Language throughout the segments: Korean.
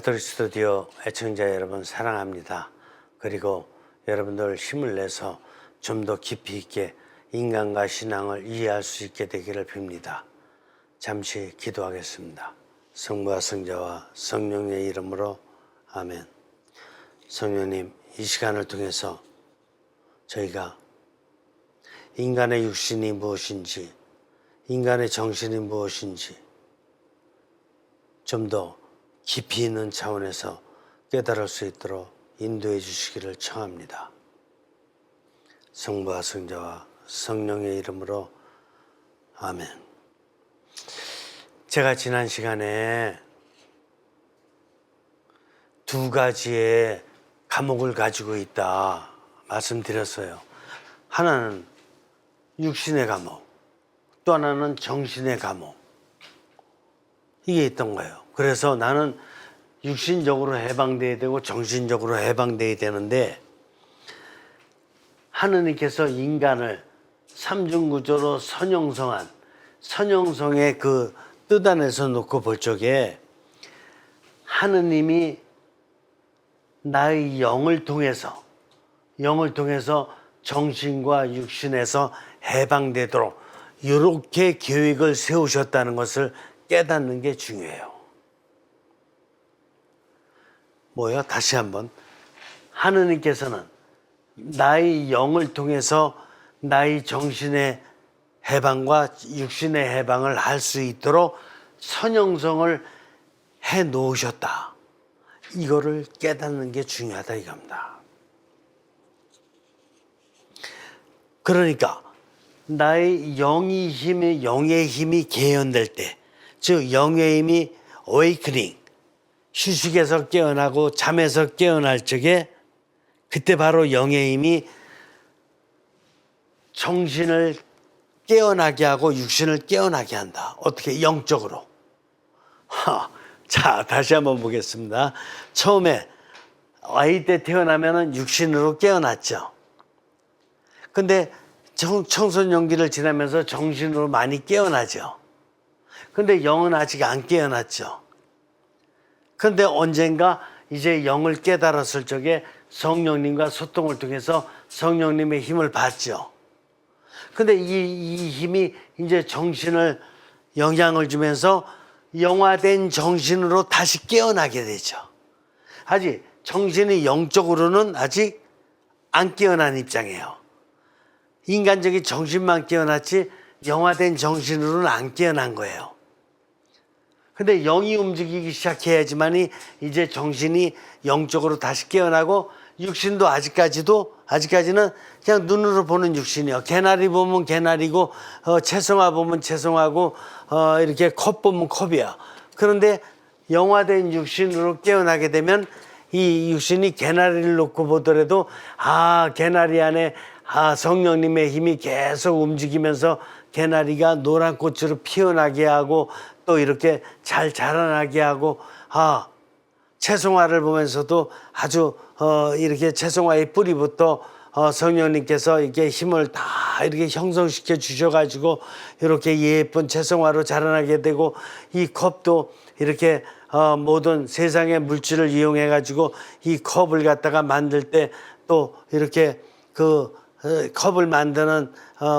가톨릭 스튜디오 애청자 여러분 사랑합니다. 그리고 여러분들 힘을 내서 좀 더 깊이 있게 인간과 신앙을 이해할 수 있게 되기를 빕니다. 잠시 기도하겠습니다. 성부와 성자와 성령의 이름으로 아멘. 성령님, 이 시간을 통해서 저희가 인간의 육신이 무엇인지, 인간의 정신이 무엇인지 좀 더 깊이 있는 차원에서 깨달을 수 있도록 인도해 주시기를 청합니다. 성부와 성자와 성령의 이름으로 아멘. 제가 지난 시간에 두 가지의 감옥을 가지고 있다 말씀드렸어요. 하나는 육신의 감옥, 또 하나는 정신의 감옥. 이게 있던 거예요. 그래서 나는 육신적으로 해방돼야 되고 정신적으로 해방돼야 되는데, 하느님께서 인간을 삼중구조로 선형성한 선형성의 그 뜻 안에서 놓고 볼 적에 하느님이 나의 영을 통해서 정신과 육신에서 해방되도록 이렇게 계획을 세우셨다는 것을 깨닫는 게 중요해요. 뭐요? 다시 한번. 하느님께서는 나의 영을 통해서 나의 정신의 해방과 육신의 해방을 할 수 있도록 선형성을 해 놓으셨다. 이거를 깨닫는 게 중요하다 이겁니다. 그러니까 나의 영의 힘이 개연될 때, 즉 영의 힘이 awakening, 휴식에서 깨어나고 잠에서 깨어날 적에, 그때 바로 영의 힘이 정신을 깨어나게 하고 육신을 깨어나게 한다. 어떻게? 영적으로. 자, 다시 한번 보겠습니다. 처음에 아이 때 태어나면 육신으로 깨어났죠. 근데 청소년기를 지나면서 정신으로 많이 깨어나죠. 근데 영은 아직 안 깨어났죠. 근데 언젠가 이제 영을 깨달았을 적에 성령님과 소통을 통해서 성령님의 힘을 받죠. 근데 이 힘이 이제 정신을 영향을 주면서 영화된 정신으로 다시 깨어나게 되죠. 아직 정신이 영적으로는 아직 안 깨어난 입장이에요. 인간적인 정신만 깨어났지 영화된 정신으로는 안 깨어난 거예요. 근데 영이 움직이기 시작해야지만이 이제 정신이 영적으로 다시 깨어나고, 육신도 아직까지는 그냥 눈으로 보는 육신이요. 개나리 보면 개나리고, 채송화 보면 채송화고, 이렇게 컵 보면 컵이야. 그런데 영화된 육신으로 깨어나게 되면 이 육신이 개나리를 놓고 보더라도, 개나리 안에 성령님의 힘이 계속 움직이면서 개나리가 노란 꽃으로 피어나게 하고, 또 이렇게 잘 자라나게 하고, 채송화를 보면서도 아주 이렇게 채송화의 뿌리부터 성령님께서 이렇게 힘을 다 이렇게 형성시켜 주셔가지고 이렇게 예쁜 채송화로 자라나게 되고, 이 컵도 이렇게 모든 세상의 물질을 이용해가지고 이 컵을 갖다가 만들 때 또 이렇게 그 컵을 만드는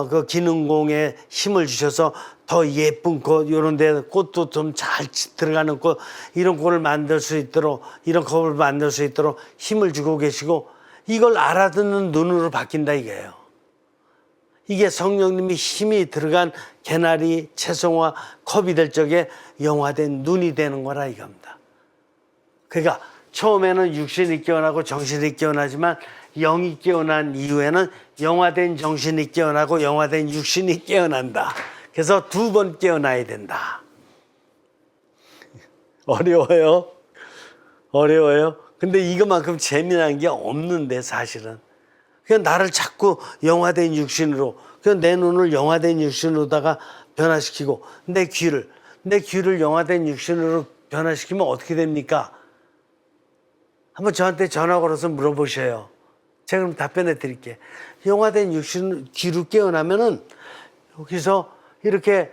그 기능공에 힘을 주셔서 더 예쁜 꽃, 이런 데 꽃도 좀 잘 들어가는 꽃, 이런 꽃을 만들 수 있도록, 이런 컵을 만들 수 있도록 힘을 주고 계시고, 이걸 알아듣는 눈으로 바뀐다 이거예요. 이게 성령님이 힘이 들어간 개나리, 채송화, 컵이 될 적에 영화된 눈이 되는 거라 이겁니다. 그러니까 처음에는 육신이 깨어나고 정신이 깨어나지만, 영이 깨어난 이후에는 영화된 정신이 깨어나고 영화된 육신이 깨어난다. 그래서 두 번 깨어나야 된다. 어려워요? 근데 이것만큼 재미난 게 없는데 사실은. 그냥 나를 자꾸 영화된 육신으로, 그냥 내 눈을 영화된 육신으로다가 변화시키고, 내 귀를 영화된 육신으로 변화시키면 어떻게 됩니까? 한번 저한테 전화 걸어서 물어보셔요. 제가 그럼 답변해 드릴게요. 영화된 육신 귀로 깨어나면은 여기서 이렇게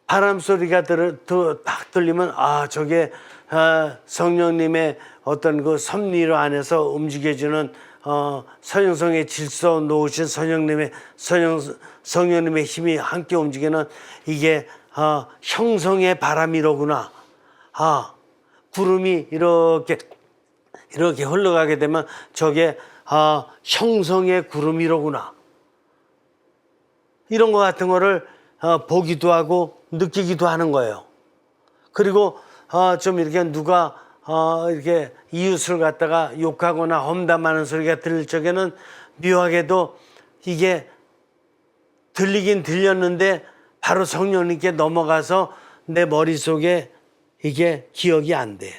바람 소리가 딱 들리면, 저게 성령님의 어떤 그 섭리로 안에서 움직여주는 성령성의 질서 놓으신 성령님의 힘이 함께 움직이는 이게 형성의 바람이로구나. 구름이 이렇게 흘러가게 되면 저게 형성의 구름이로구나. 이런 것 같은 거를 보기도 하고 느끼기도 하는 거예요. 그리고 좀 이렇게 누가 이렇게 이웃을 갖다가 욕하거나 험담하는 소리가 들릴 적에는 묘하게도 이게 들리긴 들렸는데 바로 성령님께 넘어가서 내 머릿속에 이게 기억이 안 돼.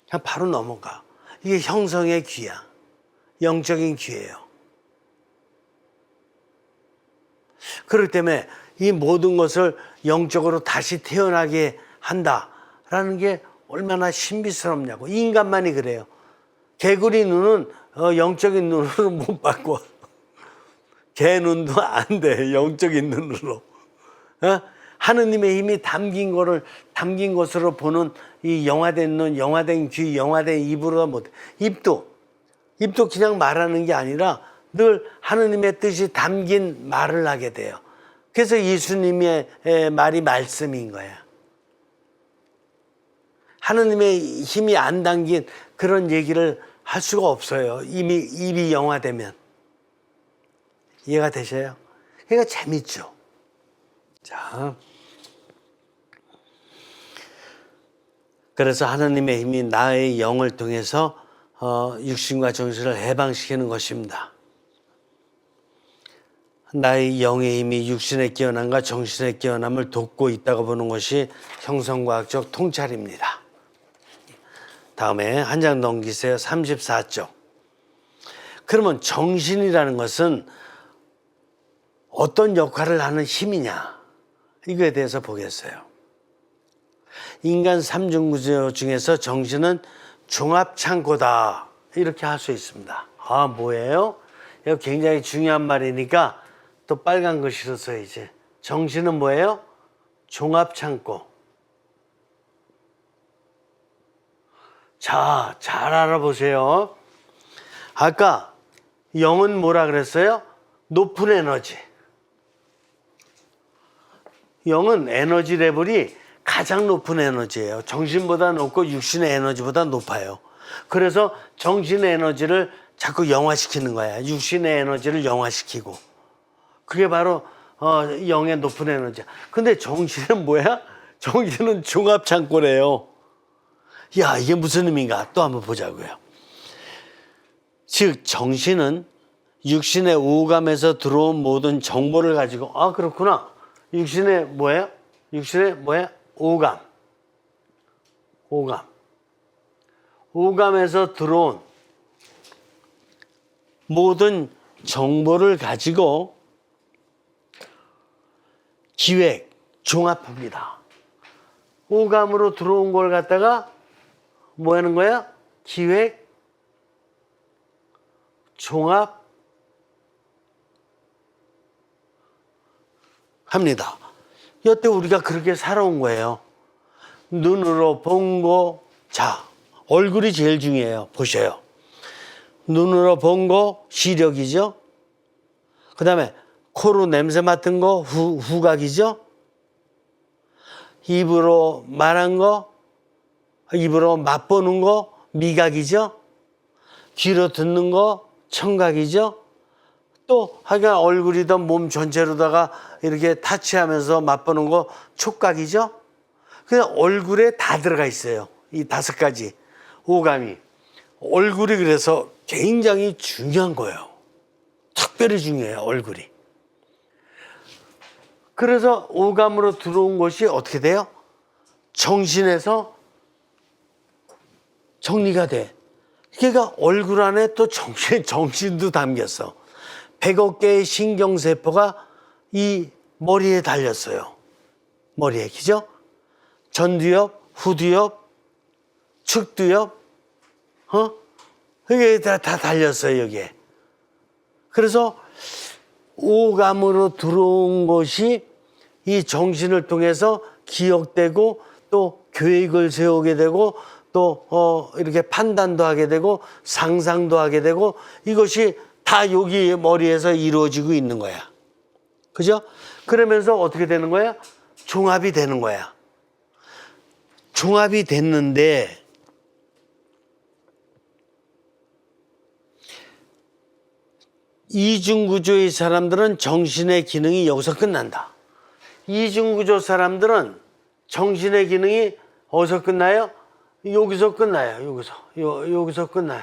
그냥 바로 넘어가. 이게 형성의 귀야. 영적인 귀예요. 그렇기 때문에 이 모든 것을 영적으로 다시 태어나게 한다라는 게 얼마나 신비스럽냐고. 인간만이 그래요. 개구리 눈은 영적인 눈으로 못 바꿔. 개 눈도 안 돼. 영적인 눈으로. 하느님의 힘이 담긴 것으로 보는 이 영화된 눈, 영화된 귀, 영화된 입으로 못. 입도 그냥 말하는 게 아니라 늘 하느님의 뜻이 담긴 말을 하게 돼요. 그래서 예수님의 말이 말씀인 거야. 하느님의 힘이 안 담긴 그런 얘기를 할 수가 없어요. 이미 입이 영화되면. 이해가 되셔요? 그러니까 재밌죠. 자, 그래서 하느님의 힘이 나의 영을 통해서 육신과 정신을 해방시키는 것입니다. 나의 영의 힘이 육신의 깨어남과 정신의 깨어남을 돕고 있다고 보는 것이 형성과학적 통찰입니다. 다음에 한 장 넘기세요. 34쪽. 그러면 정신이라는 것은 어떤 역할을 하는 힘이냐? 이거에 대해서 보겠어요. 인간 삼중구조 중에서 정신은 종합창고다. 이렇게 할 수 있습니다. 뭐예요? 이거 굉장히 중요한 말이니까 또 빨간 글씨로 써야지. 정신은 뭐예요? 종합창고. 자, 잘 알아보세요. 아까 영은 뭐라 그랬어요? 높은 에너지. 영은 에너지 레벨이 가장 높은 에너지예요. 정신보다 높고 육신의 에너지보다 높아요. 그래서 정신의 에너지를 자꾸 영화시키는 거야. 육신의 에너지를 영화시키고. 그게 바로 영의 높은 에너지야. 근데 정신은 뭐야? 정신은 종합창고래요. 야, 이게 무슨 의미인가? 또 한번 보자고요. 즉 정신은 육신의 오감에서 들어온 모든 정보를 가지고 그렇구나. 육신의 뭐예요? 육신의 뭐예요? 오감. 오감에서 들어온 모든 정보를 가지고 기획, 종합합니다. 오감으로 들어온 걸 갖다가 뭐 하는 거야? 기획, 종합 합니다. 여태 우리가 그렇게 살아온 거예요. 눈으로 본 거, 자, 얼굴이 제일 중요해요. 보셔요. 눈으로 본 거 시력이죠. 그 다음에 코로 냄새 맡은 거 후각이죠. 입으로 말한 거, 입으로 맛보는 거 미각이죠. 귀로 듣는 거 청각이죠. 또 하여간 얼굴이든 몸 전체로다가 이렇게 타치하면서 맛보는 거 촉각이죠. 그냥 얼굴에 다 들어가 있어요. 이 5가지 오감이. 얼굴이 그래서 굉장히 중요한 거예요. 특별히 중요해요, 얼굴이. 그래서 오감으로 들어온 것이 어떻게 돼요? 정신에서 정리가 돼. 그러니까 얼굴 안에 또 정신도 담겼어. 100억 개의 신경세포가 이 머리에 달렸어요. 머리에, 그죠? 전두엽, 후두엽, 측두엽, 이게 다 달렸어요, 여기에. 그래서 오감으로 들어온 것이 이 정신을 통해서 기억되고 또 계획을 세우게 되고 또 이렇게 판단도 하게 되고 상상도 하게 되고 이것이 다 여기 머리에서 이루어지고 있는 거야. 그죠? 그러면서 어떻게 되는 거야? 종합이 되는 거야. 종합이 됐는데 이중구조의 사람들은 정신의 기능이 여기서 끝난다. 이중구조 사람들은 정신의 기능이 어디서 끝나요? 여기서 끝나요. 여기서 끝나요.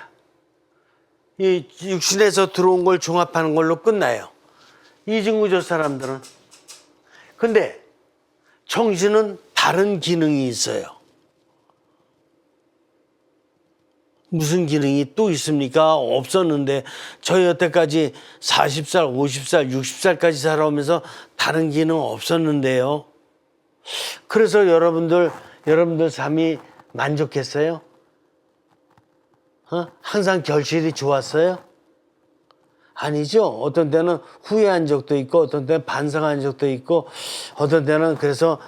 이 육신에서 들어온 걸 종합하는 걸로 끝나요. 이중구조 사람들은. 근데 정신은 다른 기능이 있어요. 무슨 기능이 또 있습니까? 없었는데 저 여태까지 40살, 50살, 60살까지 살아오면서 다른 기능 없었는데요. 그래서 여러분들 삶이 만족했어요? 항상 결실이 좋았어요? 아니죠. 어떤 때는 후회한 적도 있고 어떤 때는 반성한 적도 있고 어떤 때는 그래서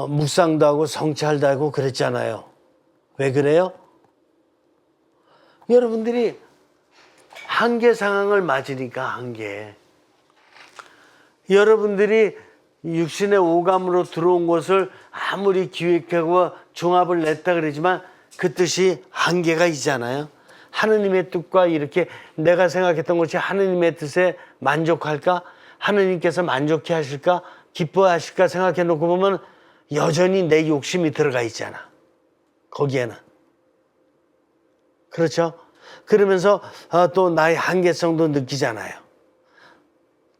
묵상도 하고 성찰도 하고 그랬잖아요. 왜 그래요? 여러분들이 한계 상황을 맞으니까 한계. 여러분들이 육신의 오감으로 들어온 것을 아무리 기획하고 종합을 냈다 그러지만 그 뜻이 한계가 있잖아요. 하느님의 뜻과 이렇게 내가 생각했던 것이 하느님의 뜻에 만족할까? 하느님께서 만족해 하실까? 기뻐하실까? 생각해 놓고 보면 여전히 내 욕심이 들어가 있잖아. 거기에는. 그렇죠? 그러면서 또 나의 한계성도 느끼잖아요.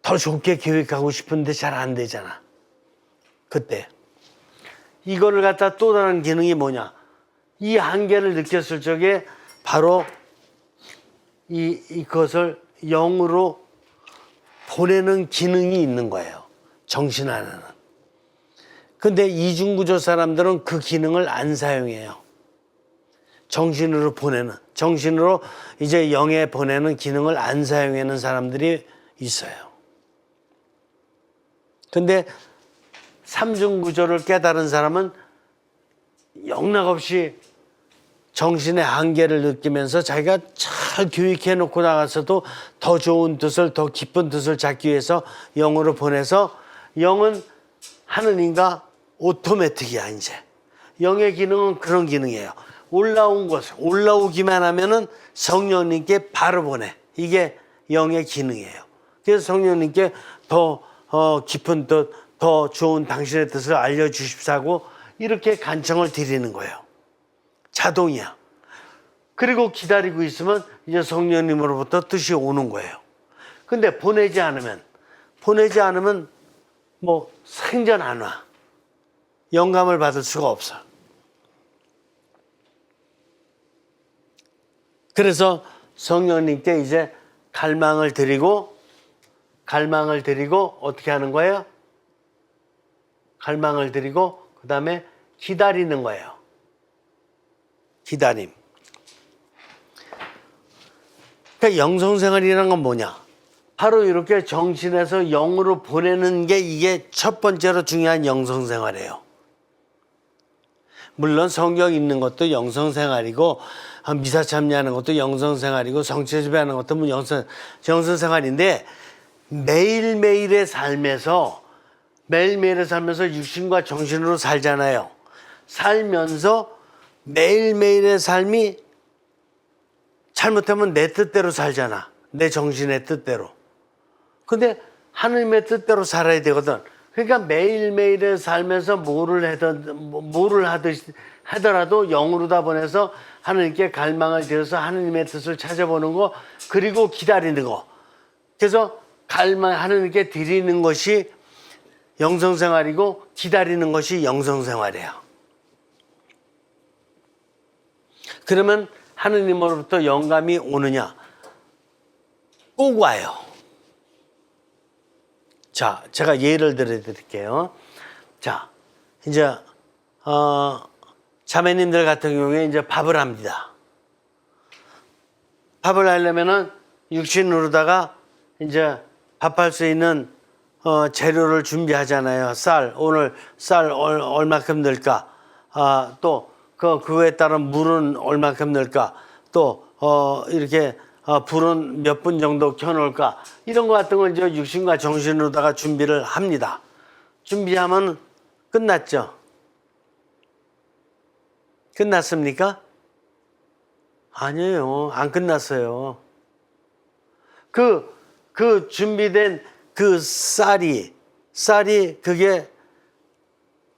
더 좋게 계획하고 싶은데 잘 안 되잖아. 그때. 이거를 갖다 또 다른 기능이 뭐냐? 이 한계를 느꼈을 적에 바로 이것을 영으로 보내는 기능이 있는 거예요. 정신 안에는. 근데 이중구조 사람들은 그 기능을 안 사용해요. 정신으로 보내는, 정신으로 이제 영에 보내는 기능을 안 사용하는 사람들이 있어요. 근데 삼중구조를 깨달은 사람은 영락없이 정신의 한계를 느끼면서 자기가 잘 교육해 놓고 나가서도 더 좋은 뜻을, 더 깊은 뜻을 찾기 위해서 영으로 보내서 영은 하느님과 오토매틱이야, 이제. 영의 기능은 그런 기능이에요. 올라온 것, 올라오기만 하면은 성령님께 바로 보내. 이게 영의 기능이에요. 그래서 성령님께 더 깊은 뜻, 더 좋은 당신의 뜻을 알려주십사고 이렇게 간청을 드리는 거예요. 자동이야. 그리고 기다리고 있으면 이제 성령님으로부터 뜻이 오는 거예요. 근데 보내지 않으면 뭐 생전 안 와. 영감을 받을 수가 없어. 그래서 성령님께 이제 갈망을 드리고 어떻게 하는 거예요? 갈망을 드리고 그 다음에 기다리는 거예요. 기다림. 그러니까 영성생활이라는 건 뭐냐? 바로 이렇게 정신에서 영으로 보내는 게 이게 첫 번째로 중요한 영성생활이에요. 물론 성경 읽는 것도 영성생활이고 미사 참여하는 것도 영성생활이고 성체 지배하는 것도 뭐 영성생활인데 매일매일의 삶에서 육신과 정신으로 살잖아요. 살면서 매일매일의 삶이 잘못하면 내 뜻대로 살잖아. 내 정신의 뜻대로. 근데 하느님의 뜻대로 살아야 되거든. 그러니까 매일매일의 삶에서 뭐를 하더라도 영으로다 보내서 하느님께 갈망을 드려서 하느님의 뜻을 찾아보는 거, 그리고 기다리는 거. 그래서 하느님께 드리는 것이 영성생활이고 기다리는 것이 영성생활이에요. 그러면 하느님으로부터 영감이 오느냐? 꼭 와요. 자, 제가 예를 들어 드릴게요. 자, 이제 자매님들 같은 경우에 이제 밥을 합니다. 밥을 하려면은 육신으로다가 이제 밥할 수 있는 재료를 준비하잖아요. 오늘 쌀 얼마큼 넣을까? 또 그거에 따른 물은 얼마큼 넣을까? 또 이렇게 불은 몇 분 정도 켜놓을까? 이런 거 같은 걸 이제 육신과 정신으로다가 준비를 합니다. 준비하면 끝났죠? 끝났습니까? 아니에요. 안 끝났어요. 그 준비된 그 쌀이 그게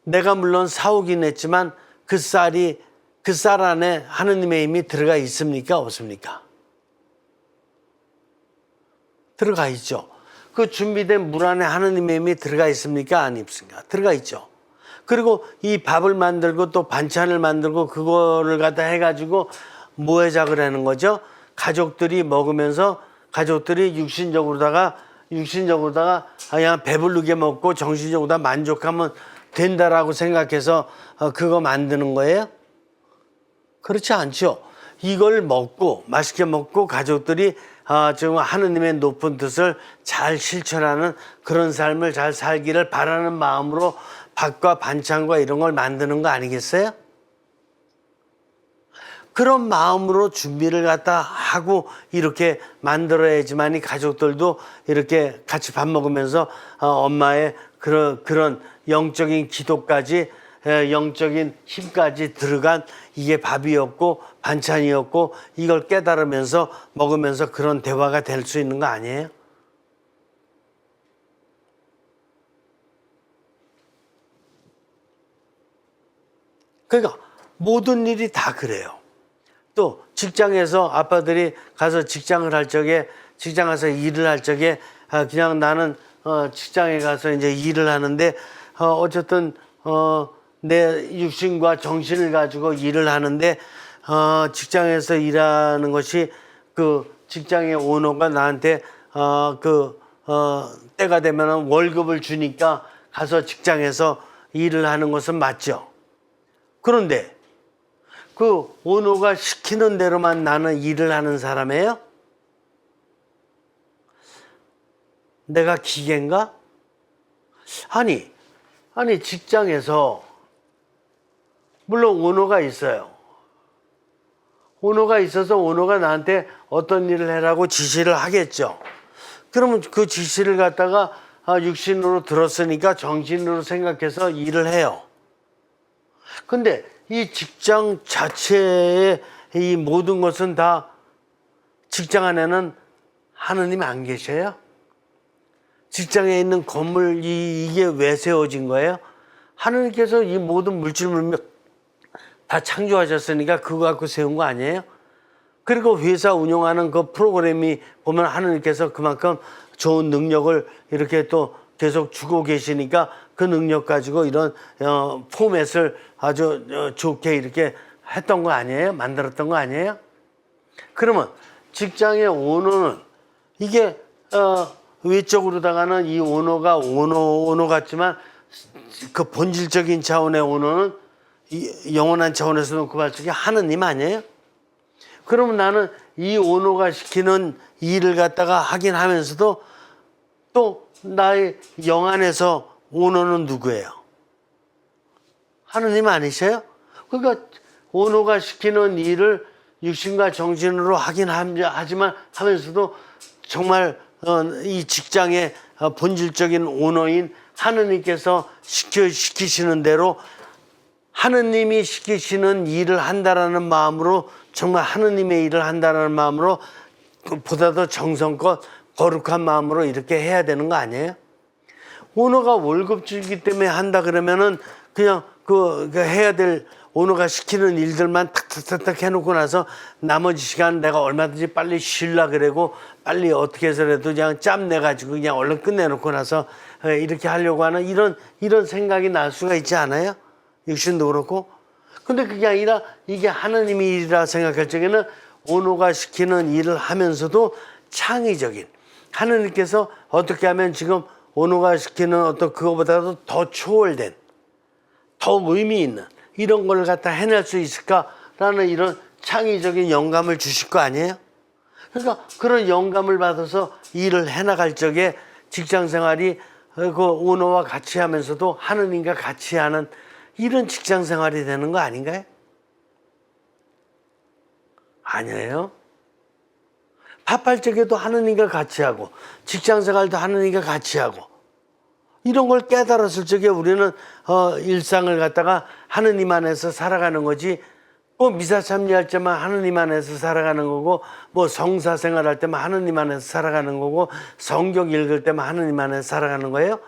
내가 물론 사오긴 했지만 그 쌀 안에 하느님의 힘이 들어가 있습니까? 없습니까? 들어가 있죠. 그 준비된 물 안에 하느님의 힘이 들어가 있습니까? 안 있습니까? 들어가 있죠. 그리고 이 밥을 만들고 또 반찬을 만들고 그거를 갖다 해가지고 뭐 해작을 하는 거죠? 가족들이 먹으면서 가족들이 육신적으로다가 그냥 배부르게 먹고 정신적으로 다 만족하면 된다라고 생각해서 그거 만드는 거예요? 그렇지 않죠. 이걸 먹고 맛있게 먹고 가족들이 지금 하느님의 높은 뜻을 잘 실천하는 그런 삶을 잘 살기를 바라는 마음으로 밥과 반찬과 이런 걸 만드는 거 아니겠어요? 그런 마음으로 준비를 갖다 하고 이렇게 만들어야지만 이 가족들도 이렇게 같이 밥 먹으면서 엄마의 그런 영적인 기도까지 영적인 힘까지 들어간 이게 밥이었고 반찬이었고 이걸 깨달으면서 먹으면서 그런 대화가 될 수 있는 거 아니에요? 그러니까 모든 일이 다 그래요. 또 직장에서 아빠들이 가서 직장을 할 적에 직장 가서 일을 할 적에 그냥 나는 직장에 가서 이제 일을 하는데 어쨌든 내 육신과 정신을 가지고 일을 하는데 직장에서 일하는 것이 그 직장의 오너가 나한테 때가 되면 월급을 주니까 가서 직장에서 일을 하는 것은 맞죠. 그런데 그 오너가 시키는 대로만 나는 일을 하는 사람이에요? 내가 기계인가? 아니 직장에서 물론 오너가 있어요. 오너가 있어서 오너가 나한테 어떤 일을 해라고 지시를 하겠죠. 그러면 그 지시를 갖다가 육신으로 들었으니까 정신으로 생각해서 일을 해요. 근데 이 직장 자체의 이 모든 것은 다 직장 안에는 하느님이 안 계셔요? 직장에 있는 건물 이게 왜 세워진 거예요? 하느님께서 이 모든 물질 문명 다 창조하셨으니까 그거 갖고 세운 거 아니에요? 그리고 회사 운영하는 그 프로그램이 보면 하느님께서 그만큼 좋은 능력을 이렇게 또 계속 주고 계시니까 그 능력 가지고 이런 포맷을 아주 좋게 이렇게 했던 거 아니에요? 만들었던 거 아니에요? 그러면 직장의 오너는 이게 외적으로다가는 이 오너가 오너 같지만 그 본질적인 차원의 오너는 이 영원한 차원에서 놓고 봤을 때 하느님 아니에요? 그러면 나는 이 오너가 시키는 일을 갖다가 하긴 하면서도 또 나의 영 안에서 오너는 누구예요? 하느님 아니세요? 그러니까 오너가 시키는 일을 육신과 정신으로 하긴 하지만 하면서도 정말 이 직장의 본질적인 오너인 하느님께서 시키시는 대로 하느님이 시키시는 일을 한다라는 마음으로 정말 하느님의 일을 한다라는 마음으로 보다 더 정성껏 거룩한 마음으로 이렇게 해야 되는 거 아니에요? 오너가 월급 주기 때문에 한다 그러면은 그냥 그 해야 될 오너가 시키는 일들만 탁탁탁탁 해놓고 나서 나머지 시간 내가 얼마든지 빨리 쉬려 그러고 빨리 어떻게 해서라도 그냥 짬 내가지고 그냥 얼른 끝내놓고 나서 이렇게 하려고 하는 이런 생각이 날 수가 있지 않아요? 육신도 그렇고. 근데 그게 아니라 이게 하느님의 일이라 생각할 적에는 오너가 시키는 일을 하면서도 창의적인 하느님께서 어떻게 하면 지금 오너가 시키는 어떤 그거보다도 더 초월된 더 의미 있는 이런 걸 갖다 해낼 수 있을까라는 이런 창의적인 영감을 주실 거 아니에요? 그러니까 그런 영감을 받아서 일을 해나갈 적에 직장 생활이 그 오너와 같이 하면서도 하느님과 같이 하는 이런 직장 생활이 되는 거 아닌가요? 아니에요. 밥할 적에도 하느님과 같이 하고 직장 생활도 하느님과 같이 하고 이런 걸 깨달았을 적에 우리는 일상을 갖다가 하느님 안에서 살아가는 거지. 뭐 미사 참여할 때만 하느님 안에서 살아가는 거고, 뭐 성사 생활할 때만 하느님 안에서 살아가는 거고, 성경 읽을 때만 하느님 안에서 살아가는 거예요.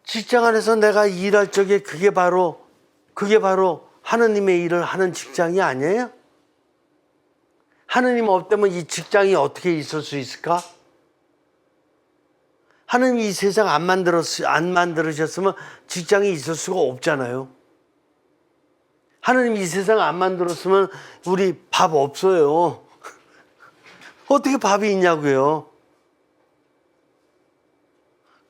직장 안에서 내가 일할 적에 그게 바로 하느님의 일을 하는 직장이 아니에요? 하느님 없다면 이 직장이 어떻게 있을 수 있을까? 하느님이 이 세상 안 만들으셨으면 직장이 있을 수가 없잖아요. 하느님이 이 세상 안 만들었으면 우리 밥 없어요. 어떻게 밥이 있냐고요?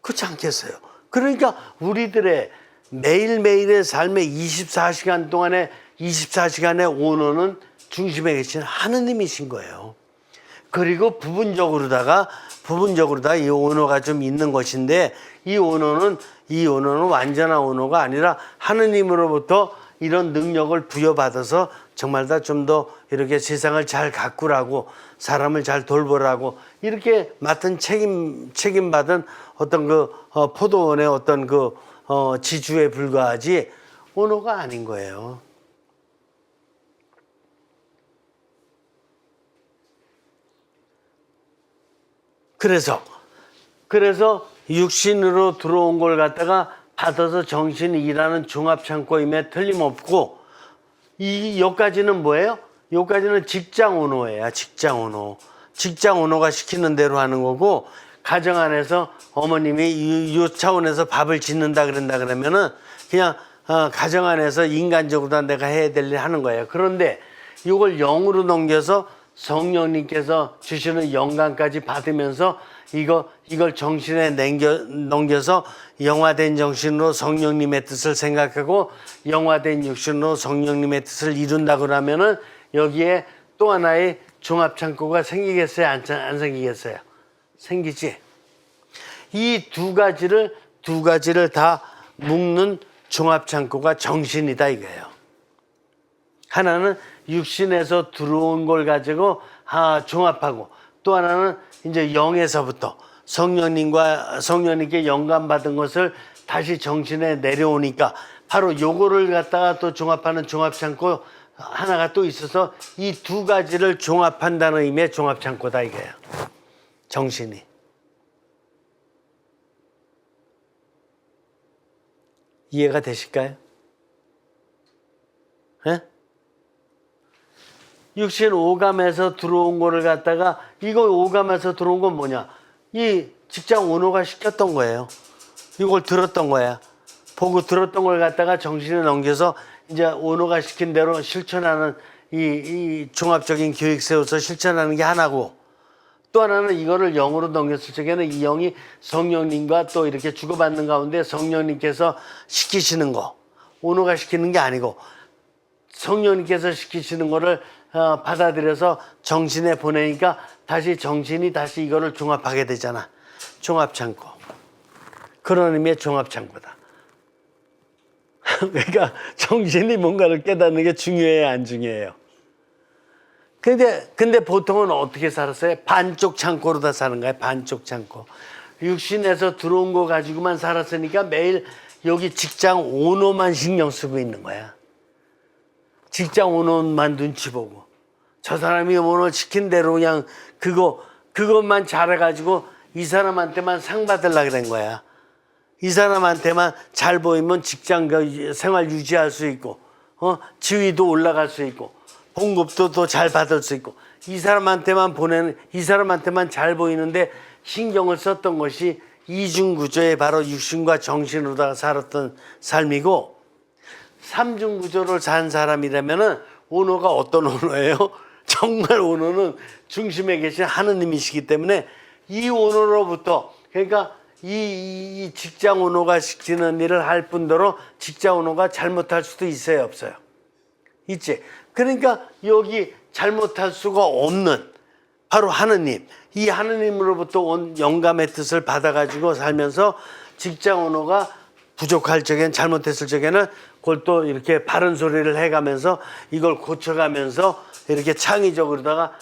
그렇지 않겠어요? 그러니까 우리들의 매일매일의 삶의 24시간 동안에 24시간의 오너는 중심에 계신 하느님이신 거예요. 그리고 부분적으로다가 이 오너가 좀 있는 것인데 이 오너는 완전한 오너가 아니라 하느님으로부터 이런 능력을 부여받아서 정말 다 좀 더 이렇게 세상을 잘 가꾸라고 사람을 잘 돌보라고 이렇게 맡은 책임받은 어떤 포도원의 어떤 지주에 불과하지 오너가 아닌 거예요. 그래서 육신으로 들어온 걸 갖다가 받아서 정신이 일하는 종합창고임에 틀림없고 여기까지는 뭐예요? 여기까지는 직장 오너예요. 직장 오너가 시키는 대로 하는 거고 가정 안에서 어머님이 이 차원에서 밥을 짓는다 그러면은 그냥 가정 안에서 인간적으로 내가 해야 될 일 하는 거예요. 그런데 이걸 영으로 넘겨서 성령님께서 주시는 영감까지 받으면서 이걸 정신에 넘겨서 영화된 정신으로 성령님의 뜻을 생각하고 영화된 육신으로 성령님의 뜻을 이룬다고 하면은 여기에 또 하나의 종합창고가 생기겠어요? 안 생기겠어요? 생기지. 이 두 가지를 다 묶는 종합창고가 정신이다 이거예요. 하나는 육신에서 들어온 걸 가지고 종합하고 또 하나는 이제 영에서부터 성령님께 영감 받은 것을 다시 정신에 내려오니까 바로 요거를 갖다가 또 종합하는 종합창고 하나가 또 있어서 이 두 가지를 종합한다는 의미의 종합창고다 이거예요. 정신이. 이해가 되실까요? 예? 육신 오감에서 들어온 거를 갖다가 이거 오감에서 들어온 건 뭐냐? 이 직장 오너가 시켰던 거예요. 이걸 들었던 거야. 보고 들었던 걸 갖다가 정신에 넘겨서 이제 오너가 시킨 대로 실천하는 이 종합적인 계획 세워서 실천하는 게 하나고 또 하나는 이거를 영으로 넘겼을 적에는 이 영이 성령님과 또 이렇게 주고받는 가운데 성령님께서 시키시는 거 오너가 시키는 게 아니고 성령님께서 시키시는 거를 받아들여서 정신에 보내니까 정신이 다시 이거를 종합하게 되잖아. 종합창고. 그런 의미의 종합창고다. 그러니까 정신이 뭔가를 깨닫는 게 중요해요, 안 중요해요? 근데 보통은 어떻게 살았어요? 반쪽 창고로 다 사는 거예요, 반쪽 창고. 육신에서 들어온 거 가지고만 살았으니까 매일 여기 직장 오너만 신경 쓰고 있는 거야. 직장 오너만 눈치 보고 저 사람이 오늘 시킨 대로 그냥 그것만 잘해가지고 이 사람한테만 상 받으려고 그런 거야. 이 사람한테만 잘 보이면 직장 생활 유지할 수 있고 지위도 올라갈 수 있고 봉급도 더 잘 받을 수 있고 이 사람한테만 잘 보이는데 신경을 썼던 것이 이중구조의 바로 육신과 정신으로다가 살았던 삶이고 삼중구조를 산 사람이라면은 오너가 어떤 오너예요? 정말 오너는 중심에 계신 하느님이시기 때문에 이 오너로부터 그러니까 이 직장 오너가 시키는 일을 할 뿐더러 직장 오너가 잘못할 수도 있어요, 없어요? 있지. 그러니까 여기 잘못할 수가 없는 바로 하느님, 이 하느님으로부터 온 영감의 뜻을 받아가지고 살면서 직장 오너가 부족할 적엔 잘못했을 적에는 그걸 또 이렇게 바른 소리를 해가면서 이걸 고쳐가면서 이렇게 창의적으로다가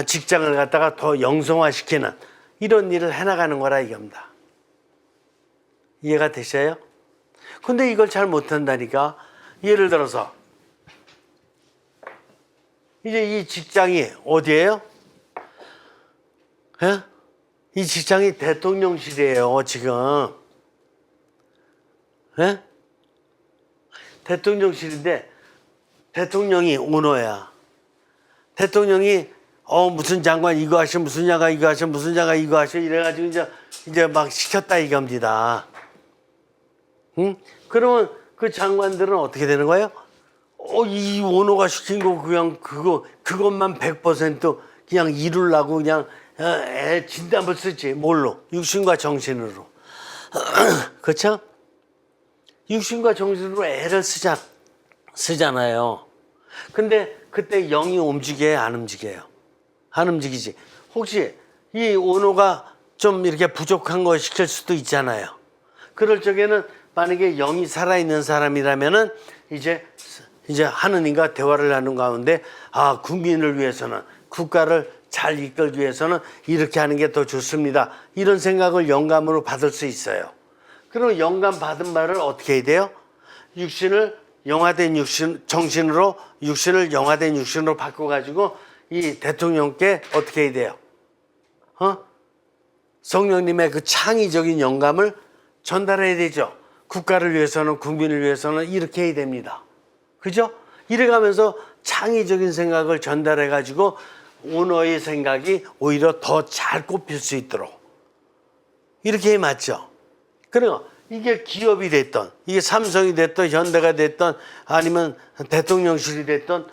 직장을 갖다가 더 영성화시키는 이런 일을 해나가는 거라 이겁니다. 이해가 되셔요? 근데 이걸 잘 못한다니까. 예를 들어서 이제 이 직장이 어디예요? 예? 이 직장이 대통령실이에요, 지금. 예? 대통령실인데 대통령이 오너야. 대통령이 무슨 장관 이거 하셔, 무슨 장관 이거 하셔, 무슨 장관 이거 하셔 이래가지고 이제 막 시켰다 이겁니다. 응? 그러면 그 장관들은 어떻게 되는 거예요? 이 오너가 시킨 거 그냥 그것만 100% 그냥 이루려고 그냥 진담을 쓰지. 뭘로? 육신과 정신으로. 그렇죠? 육신과 정신으로 애를 쓰잖아요. 근데 그때 영이 움직여요, 안 움직여요? 안 움직이지. 혹시 이 오너가 좀 이렇게 부족한 거 시킬 수도 있잖아요. 그럴 적에는 만약에 영이 살아있는 사람이라면은 이제 하느님과 대화를 하는 가운데 국민을 위해서는 국가를 잘 이끌기 위해서는 이렇게 하는 게 더 좋습니다. 이런 생각을 영감으로 받을 수 있어요. 그럼 영감 받은 말을 어떻게 해야 돼요? 육신을 영화된 정신으로 육신을 영화된 육신으로 바꿔가지고 이 대통령께 어떻게 해야 돼요? 성령님의 그 창의적인 영감을 전달해야 되죠. 국가를 위해서는 국민을 위해서는 이렇게 해야 됩니다. 그죠? 이래가면서 창의적인 생각을 전달해가지고 오너의 생각이 오히려 더 잘 꼽힐 수 있도록 이렇게 맞죠? 그래요. 이게 기업이 됐던 이게 삼성이 됐던 현대가 됐던 아니면 대통령실이 됐던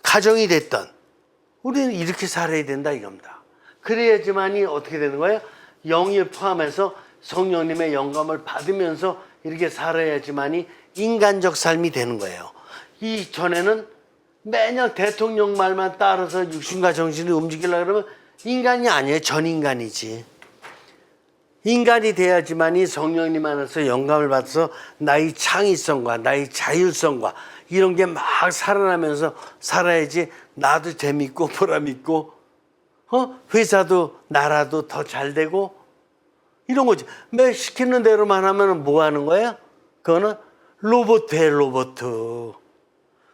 가정이 됐던 우리는 이렇게 살아야 된다 이겁니다. 그래야지만이 어떻게 되는 거예요? 영을 포함해서 성령님의 영감을 받으면서 이렇게 살아야지만이 인간적 삶이 되는 거예요. 이 전에는 매년 대통령 말만 따라서 육신과 정신이 움직이려고 그러면 인간이 아니에요. 전인간이지. 인간이 돼야지만이 성령님 안에서 영감을 받아서 나의 창의성과 나의 자율성과 이런 게 막 살아나면서 살아야지 나도 재밌고 보람있고 회사도 나라도 더 잘 되고 이런 거지. 매 시키는 대로만 하면 뭐 하는 거야? 그거는 로봇이에요, 로봇.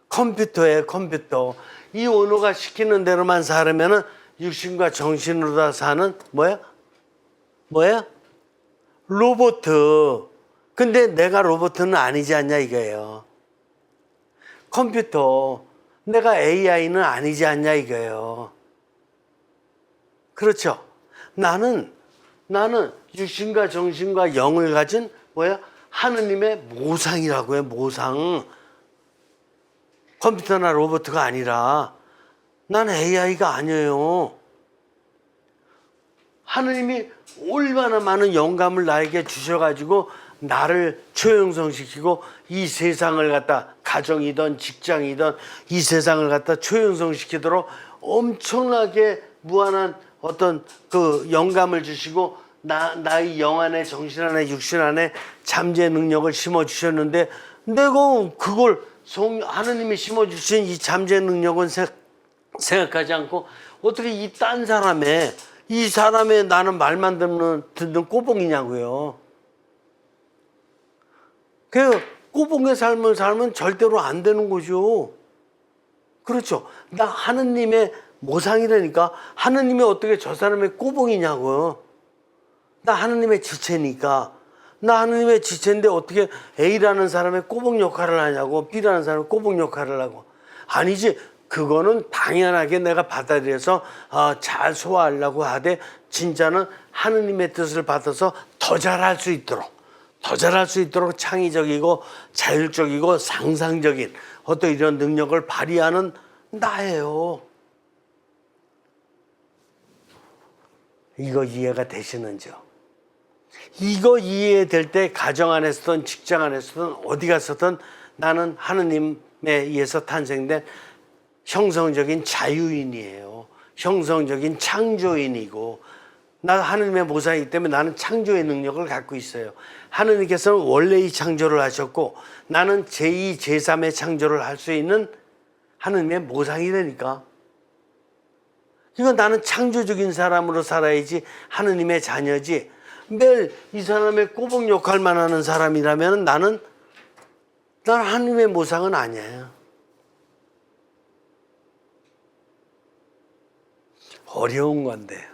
컴퓨터예요, 컴퓨터. 이 오너가 시키는 대로만 살으면은 육신과 정신으로 다 사는 뭐야? 로봇. 근데 내가 로봇은 아니지 않냐 이거예요. 컴퓨터. 내가 AI는 아니지 않냐 이거예요. 그렇죠? 나는 육신과 정신과 영을 가진 하느님의 모상이라고요. 모상. 컴퓨터나 로봇가 아니라 난 AI가 아니에요. 하느님이 얼마나 많은 영감을 나에게 주셔가지고 나를 초형성시키고 이 세상을 갖다 가정이든 직장이든 이 세상을 갖다 초형성시키도록 엄청나게 무한한 어떤 그 영감을 주시고 나의 영 안에 정신 안에 육신 안에 잠재 능력을 심어 주셨는데 내가 그걸 하느님이 심어 주신 이 잠재 능력은 생각하지 않고 어떻게 이 딴 이 사람의 나는 말만 듣는 꼬봉이냐고요. 그 꼬봉의 삶을 살면 절대로 안 되는 거죠. 그렇죠. 나 하느님의 모상이라니까 하느님이 어떻게 저 사람의 꼬봉이냐고요. 나 하느님의 지체니까. 나 하느님의 지체인데 어떻게 A라는 사람의 꼬봉 역할을 하냐고 B라는 사람의 꼬봉 역할을 하고. 아니지. 그거는 당연하게 내가 받아들여서 잘 소화하려고 하되 진짜는 하느님의 뜻을 받아서 더 잘할 수 있도록 창의적이고 자율적이고 상상적인 어떤 이런 능력을 발휘하는 나예요. 이거 이해가 되시는지요? 이거 이해될 때 가정 안에서든 직장 안에서든 어디 가서든 나는 하느님에 의해서 탄생된 형성적인 자유인이에요. 형성적인 창조인이고 나 하느님의 모사이기 때문에 나는 창조의 능력을 갖고 있어요. 하느님께서는 원래 이 창조를 하셨고 나는 제2, 제3의 창조를 할 수 있는 하느님의 모상이 되니까. 이건 나는 창조적인 사람으로 살아야지 하느님의 자녀지. 매일 이 사람의 꼬북 역할만 하는 사람이라면 난 하느님의 모상은 아니에요. 어려운 건데.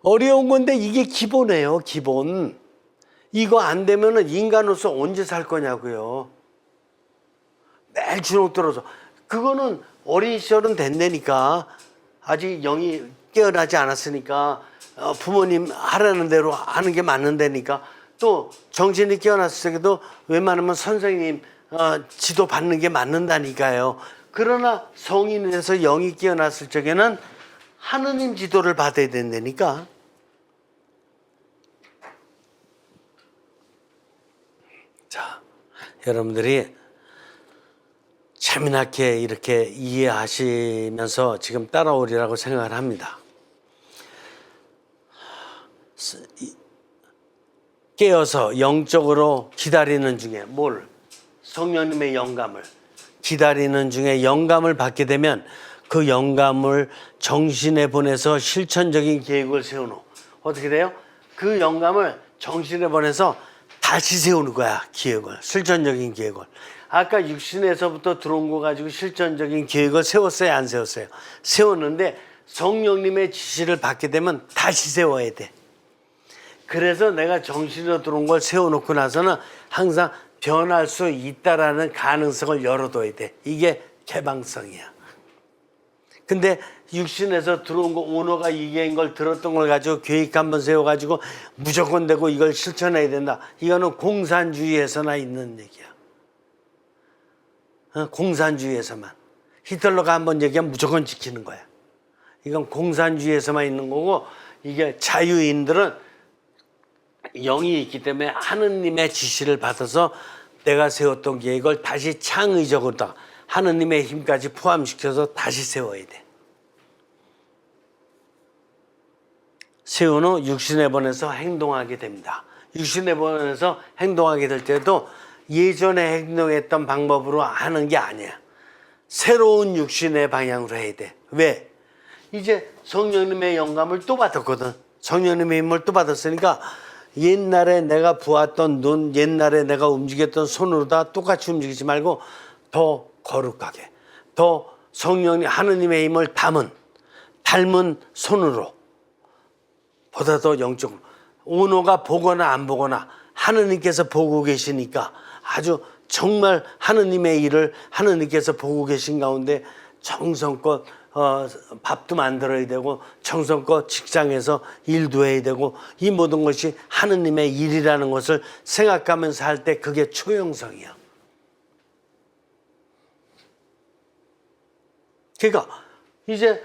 어려운 건데 이게 기본이에요, 기본. 이거 안 되면은 인간으로서 언제 살 거냐고요. 매일 주눅 들어서. 그거는 어린 시절은 된다니까. 아직 영이 깨어나지 않았으니까 부모님 하라는 대로 하는 게 맞는다니까. 또 정신이 깨어났을 때도 웬만하면 선생님 지도 받는 게 맞는다니까요. 그러나 성인이 돼서 영이 깨어났을 적에는 하느님 지도를 받아야 된다니까. 자, 여러분들이 재미나게 이렇게 이해하시면서 지금 따라오리라고 생각을 합니다. 깨어서 영적으로 기다리는 중에 성령님의 영감을 기다리는 중에 영감을 받게 되면 그 영감을 정신에 보내서 실천적인 계획을 세우는. 어떻게 돼요? 그 영감을 정신에 보내서 다시 세우는 거야. 계획을, 실천적인 계획을. 아까 육신에서부터 들어온 거 가지고 실천적인 계획을 세웠어요, 안 세웠어요? 세웠는데 성령님의 지시를 받게 되면 다시 세워야 돼. 그래서 내가 정신으로 들어온 걸 세워놓고 나서는 항상 변할 수 있다라는 가능성을 열어둬야 돼. 이게 개방성이야. 근데 육신에서 들어온 거, 오너가 이게인 걸 들었던 걸 가지고 계획 한번 세워가지고 무조건 되고 이걸 실천해야 된다. 이거는 공산주의에서나 있는 얘기야. 공산주의에서만. 히틀러가 한번 얘기하면 무조건 지키는 거야. 이건 공산주의에서만 있는 거고, 이게 자유인들은 영이 있기 때문에 하느님의 지시를 받아서 내가 세웠던 계획을 다시 창의적으로 하느님의 힘까지 포함시켜서 다시 세워야 돼. 세운 후 육신에 보내서 행동하게 됩니다. 육신에 보내서 행동하게 될 때도 예전에 행동했던 방법으로 하는 게 아니야. 새로운 육신의 방향으로 해야 돼. 왜? 이제 성령님의 영감을 또 받았거든. 성령님의 힘을 또 받았으니까 옛날에 내가 부었던 눈, 옛날에 내가 움직였던 손으로 다 똑같이 움직이지 말고 더 거룩하게, 더 성령님, 하느님의 힘을 닮은 손으로, 보다 더 영적으로. 오너가 보거나 안 보거나 하느님께서 보고 계시니까 아주 정말 하느님의 일을 하느님께서 보고 계신 가운데 정성껏 밥도 만들어야 되고 정성껏 직장에서 일도 해야 되고 이 모든 것이 하느님의 일이라는 것을 생각하면서 할 때 그게 초형성이야. 그러니까 이제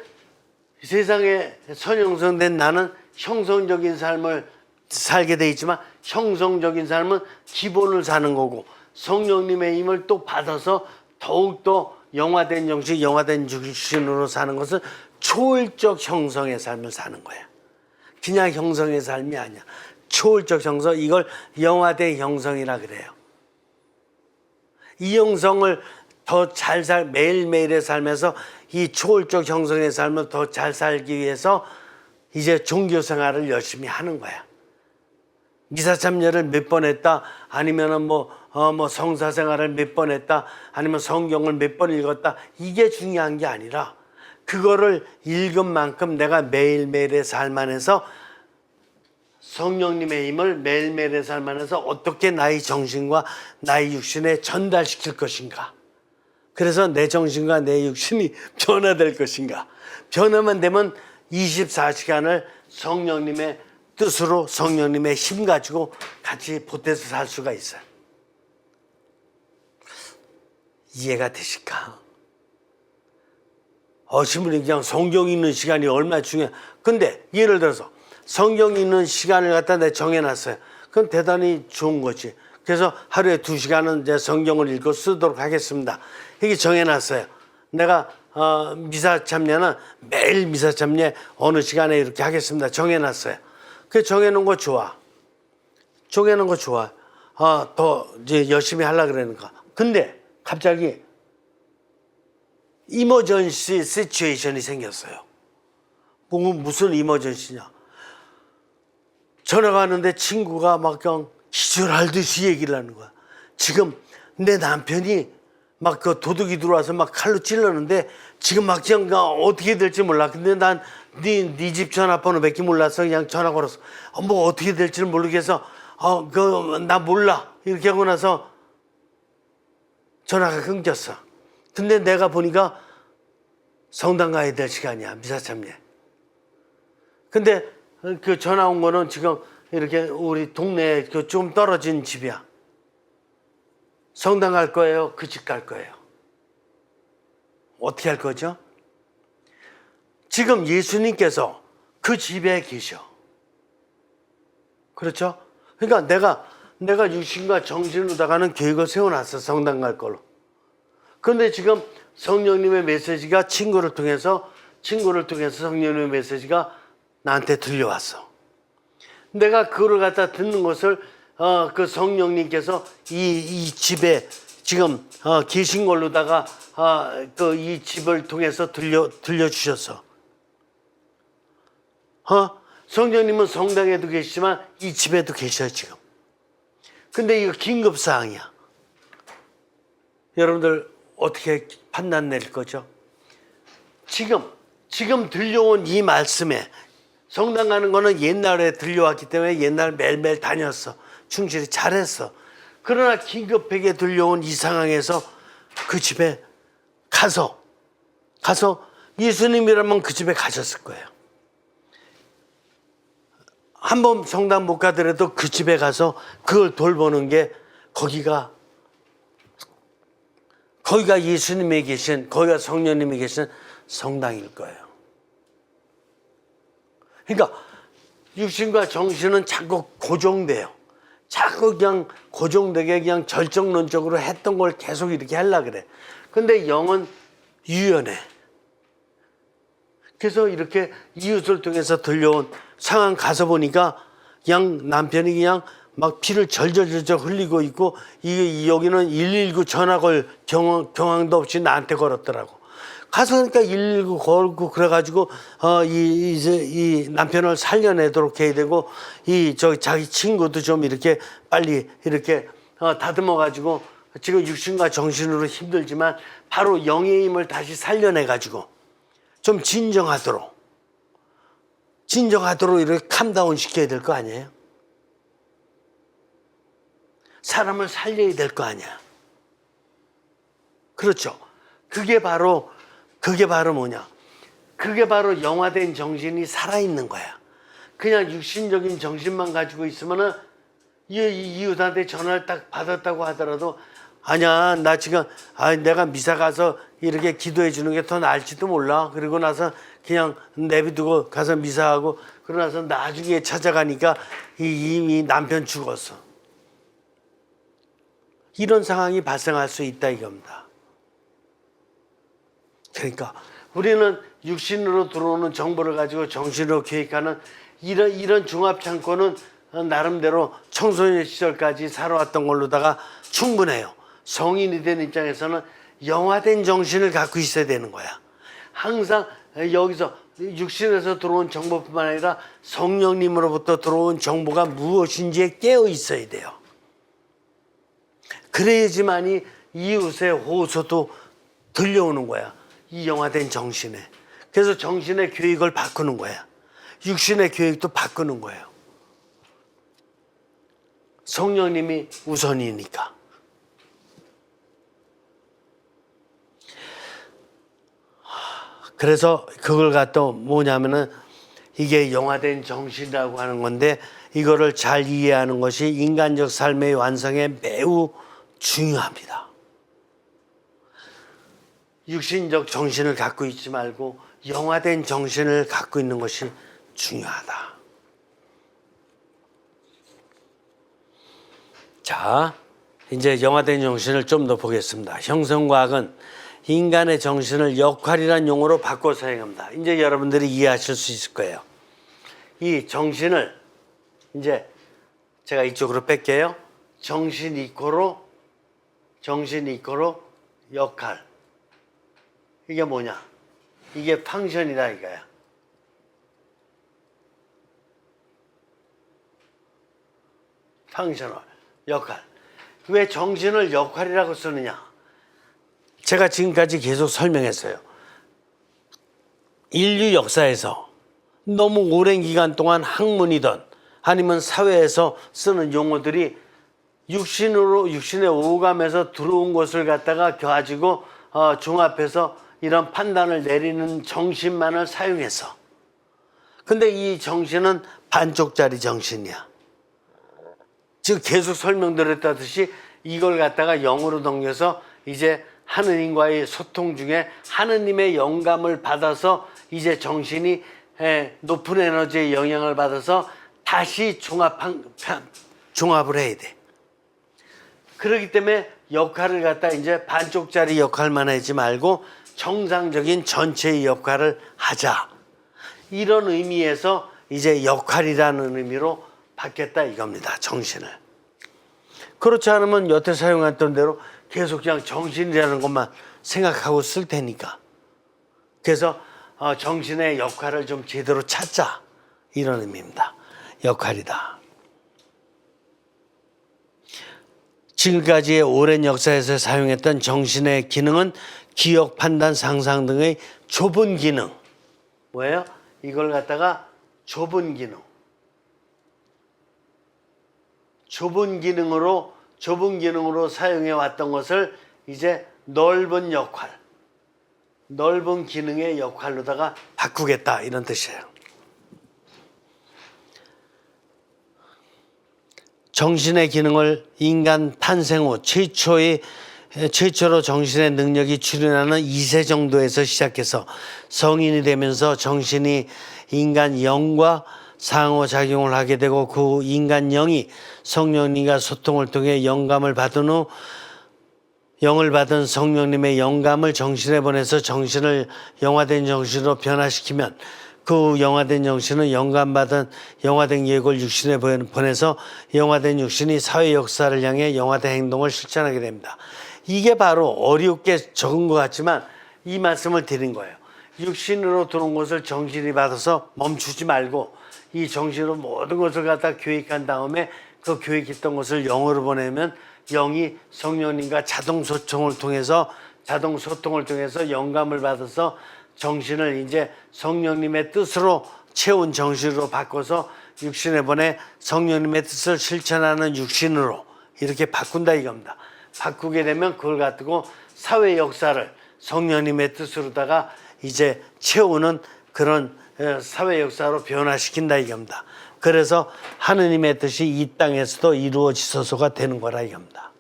세상에 선형성된 나는 형성적인 삶을 살게 돼 있지만 형성적인 삶은 기본을 사는 거고 성령님의 힘을 또 받아서 더욱더 영화된 정신, 영화된 육신으로 사는 것은 초월적 형성의 삶을 사는 거야. 그냥 형성의 삶이 아니야. 초월적 형성, 이걸 영화된 형성이라 그래요. 이 형성을 더 잘 매일매일의 삶에서 이 초월적 형성의 삶을 더 잘 살기 위해서 이제 종교 생활을 열심히 하는 거야. 미사 참여를 몇 번 했다, 아니면은 성사 생활을 몇 번 했다, 아니면 성경을 몇 번 읽었다, 이게 중요한 게 아니라 그거를 읽은 만큼 내가 매일매일의 삶 안에서 성령님의 힘을 매일매일의 삶 안에서 어떻게 나의 정신과 나의 육신에 전달시킬 것인가. 그래서 내 정신과 내 육신이 변화될 것인가. 변화만 되면 24시간을 성령님의 뜻으로 성령님의 힘 가지고 같이 보태서 살 수가 있어요. 이해가 되실까? 어시물이 그냥 성경 읽는 시간이 얼마나 중요해. 근데 예를 들어서 성경 읽는 시간을 갖다 내가 정해놨어요. 그건 대단히 좋은 거지. 그래서 하루에 2시간은 이제 성경을 읽고 쓰도록 하겠습니다. 이게 정해놨어요. 내가 미사 참여는 매일 미사 참여 어느 시간에 이렇게 하겠습니다. 정해놨어요. 그 정해놓은 거 좋아. 정해놓은 거 좋아. 더 이제 열심히 하려고 그러니까. 근데 갑자기 이머전시 시츄에이션이 생겼어요. 무슨 이머전시냐. 전화가 왔는데 친구가 막 그냥 기절하듯이 얘기를 하는 거야. 지금 내 남편이 막 그 도둑이 들어와서 막 칼로 찔렀는데 지금 막 그냥 어떻게 될지 몰라. 근데 난 네 집 전화번호밖에 몰라서 그냥 전화 걸었어. 뭐 어떻게 될지는 모르겠어. 나 몰라. 이렇게 하고 나서 전화가 끊겼어. 근데 내가 보니까 성당 가야 될 시간이야. 미사 참여. 근데 그 전화 온 거는 지금 이렇게 우리 동네에 그 좀 떨어진 집이야. 성당 갈 거예요? 그 집 갈 거예요? 어떻게 할 거죠? 지금 예수님께서 그 집에 계셔. 그렇죠? 그러니까 내가 육신과 정신으로다가는 계획을 세워놨어. 성당 갈 걸로. 그런데 지금 성령님의 메시지가 친구를 통해서 성령님의 메시지가 나한테 들려왔어. 내가 그거를 갖다 듣는 것을 그 성령님께서 이 집에 지금 계신 걸로다가 그 이 집을 통해서 들려주셨어. 성령님은 성당에도 계시지만 이 집에도 계셔요 지금. 근데 이거 긴급 사항이야. 여러분들 어떻게 판단 내릴 거죠? 지금 들려온 이 말씀에 성당 가는 거는 옛날에 들려왔기 때문에 옛날 매일매일 다녔어. 충실히 잘했어. 그러나 긴급하게 들려온 이 상황에서 그 집에 가서 예수님이라면 그 집에 가셨을 거예요. 한번 성당 못 가더라도 그 집에 가서 그걸 돌보는 게 거기가 예수님이 계신, 거기가 성령님이 계신 성당일 거예요. 그러니까 육신과 정신은 자꾸 고정돼요. 자꾸 그냥 고정되게 그냥 절정론적으로 했던 걸 계속 이렇게 하려고 그래. 근데 영은 유연해. 그래서 이렇게 이웃을 통해서 들려온 상황 가서 보니까 그냥 남편이 그냥 막 피를 절절절절 흘리고 있고 여기는 119 전화 걸 경황도 없이 나한테 걸었더라고. 가서 그러니까 119 걸고 그래가지고 이제 이 남편을 살려내도록 해야 되고 자기 친구도 좀 이렇게 빨리 이렇게 다듬어가지고 지금 육신과 정신으로 힘들지만 바로 영의 힘을 다시 살려내가지고 좀 진정하도록 이렇게 캄다운 시켜야 될 거 아니에요? 사람을 살려야 될 거 아니야. 그렇죠. 그게 바로 뭐냐? 그게 바로 영화된 정신이 살아있는 거야. 그냥 육신적인 정신만 가지고 있으면은 이웃한테 전화를 딱 받았다고 하더라도 아니야, 나 지금 내가 미사 가서 이렇게 기도해 주는 게 더 나을지도 몰라. 그리고 나서 그냥 내비두고 가서 미사하고 그러고 나서 나중에 찾아가니까 이미 남편 죽었어. 이런 상황이 발생할 수 있다 이겁니다. 그러니까 우리는 육신으로 들어오는 정보를 가지고 정신으로 계획하는 이런 종합 창고는 나름대로 청소년 시절까지 살아왔던 걸로다가 충분해요. 성인이 된 입장에서는 영화된 정신을 갖고 있어야 되는 거야. 항상 여기서 육신에서 들어온 정보뿐만 아니라 성령님으로부터 들어온 정보가 무엇인지에 깨어 있어야 돼요. 그래야지만이 이웃의 호소도 들려오는 거야. 이 영화된 정신에. 그래서 정신의 교육을 바꾸는 거야. 육신의 교육도 바꾸는 거예요. 성령님이 우선이니까. 그래서 그걸 갖다 뭐냐면은 이게 영화된 정신이라고 하는 건데 이거를 잘 이해하는 것이 인간적 삶의 완성에 매우 중요합니다. 육신적 정신을 갖고 있지 말고 영화된 정신을 갖고 있는 것이 중요하다. 자, 이제 영화된 정신을 좀 더 보겠습니다. 형성과학은 인간의 정신을 역할이란 용어로 바꿔 사용합니다. 이제 여러분들이 이해하실 수 있을 거예요. 이 정신을 이제 제가 이쪽으로 뺄게요. 정신 이코로 역할. 이게 뭐냐? 이게 펑션이다 이거야. 펑셔널, 역할. 왜 정신을 역할이라고 쓰느냐? 제가 지금까지 계속 설명했어요. 인류 역사에서 너무 오랜 기간 동안 학문이든 아니면 사회에서 쓰는 용어들이 육신의 오감에서 들어온 것을 갖다가 가지고 종합해서 이런 판단을 내리는 정신만을 사용해서. 근데 이 정신은 반쪽짜리 정신이야. 즉 계속 설명드렸다듯이 이걸 갖다가 영어로 넘겨서 이제 하느님과의 소통 중에 하느님의 영감을 받아서 이제 정신이 높은 에너지의 영향을 받아서 다시 종합을 해야 돼. 그렇기 때문에 역할을 갖다 이제 반쪽짜리 역할만 하지 말고 정상적인 전체의 역할을 하자. 이런 의미에서 이제 역할이라는 의미로 바뀌었다 이겁니다. 정신을. 그렇지 않으면 여태 사용했던 대로 계속 그냥 정신이라는 것만 생각하고 쓸 테니까. 그래서 정신의 역할을 좀 제대로 찾자. 이런 의미입니다. 역할이다. 지금까지의 오랜 역사에서 사용했던 정신의 기능은 기억, 판단, 상상 등의 좁은 기능. 뭐예요? 이걸 갖다가 좁은 기능으로 사용해 왔던 것을 이제 넓은 역할, 넓은 기능의 역할로다가 바꾸겠다 이런 뜻이에요. 정신의 기능을 인간 탄생 후 최초로 정신의 능력이 출현하는 2세 정도에서 시작해서 성인이 되면서 정신이 인간 영과 상호작용을 하게 되고 그 인간 영이 성령님과 소통을 통해 영감을 받은 후 영을 받은 성령님의 영감을 정신에 보내서 정신을 영화된 정신으로 변화시키면 그 영화된 정신은 영감받은 영화된 계획을 육신에 보내서 영화된 육신이 사회 역사를 향해 영화된 행동을 실천하게 됩니다. 이게 바로 어렵게 적은 것 같지만 이 말씀을 드린 거예요. 육신으로 들어온 것을 정신이 받아서 멈추지 말고 이 정신으로 모든 것을 갖다 교육한 다음에 그 교육했던 것을 영으로 보내면 영이 성령님과 자동 소통을 통해서 영감을 받아서 정신을 이제 성령님의 뜻으로 채운 정신으로 바꿔서 육신에 보내 성령님의 뜻을 실천하는 육신으로 이렇게 바꾼다 이겁니다. 바꾸게 되면 그걸 가지고 사회 역사를 성령님의 뜻으로다가 이제 채우는 그런 사회 역사로 변화시킨다 이겁니다. 그래서 하느님의 뜻이 이 땅에서도 이루어지소서가 되는 거라 이겁니다.